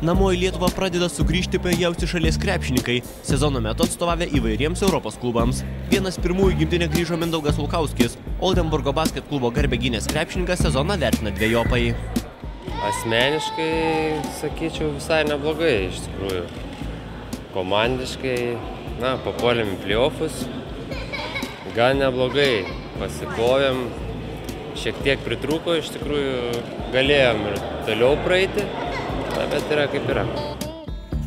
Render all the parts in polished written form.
Namo į Lietuvą pradeda sugrįžti pajausti šalies krepšininkai, sezono metu atstovavę įvairiems Europos klubams. Vienas pirmųjų gimtinę grįžo Mindaugas Lukauskis, Oldenburgo basket klubo garbę gynęs krepšininkas sezoną vertina dvejopai. Asmeniškai, sakyčiau, visai neblogai iš tikrųjų. Komandiškai, papuolėm į playoffus, gan neblogai pasikovėm, šiek tiek pritrūko, iš tikrųjų galėjom ir toliau praeiti, bet yra kaip yra.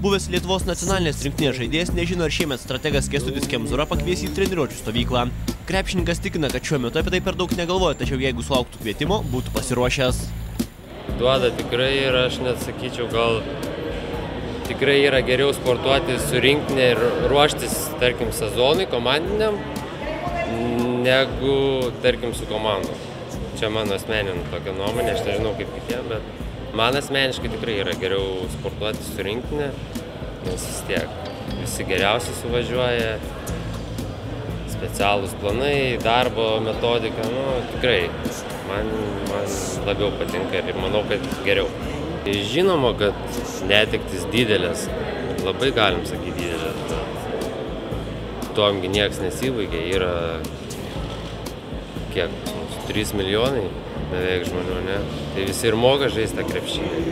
Buvęs Lietuvos nacionalinės rinktinės žaidėjas nežino, ar šiemet strategas Kęstutis Kemzūra pakvies į treniruočių stovyklą. Krepšininkas tikina, kad šiuo metu apie tai per daug negalvoja, tačiau jeigu sulauktų kvietimo, būtų pasiruošęs. Duoda tikrai ir aš net sakyčiau, gal tikrai yra geriau sportuoti su rinktinė ir ruoštis, tarkim, sezonui komandiniam, negu, tarkim, su komandu. Čia mano asmeninė tokia nuomonė, aš nežinau kaip kitiem, bet man asmeniškai tikrai yra geriau sportuoti su rinktinė, nes vis tiek visi geriausiai suvažiuoja, specialūs planai, darbo metodika, tikrai man labiau patinka ir manau, kad geriau. Žinoma, kad netektis didelės, labai galim sakyti didelės, bet tuomgi nieks nesibaigė, yra kiek, 3 milijonai beveik žmonių, ne? Tai visi ir moka žaisti tą krepšinį.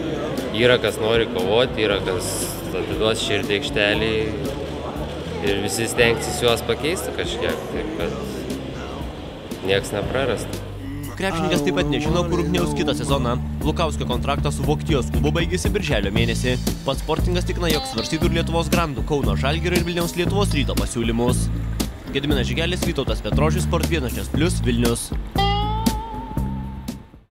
Yra kas nori kovoti, yra kas atiduos širdį aikštelį ir visi stengsis juos pakeisti kažkiek, taip kad nieks neprarasta. Krepšininkas taip pat nežino, kur rungtyniaus kitą sezoną. Lukauskio kontraktas su Vokietijos klubu baigėsi birželio mėnesį. Pats sportininkas tikina, jog svarstytų ir Lietuvos Grandų, Kauno Žalgirio ir Vilniaus Lietuvos Ryto pasiūlymus. Gediminas Žigelis, Vytautas Petrošius, Sport 1+, Vilnius.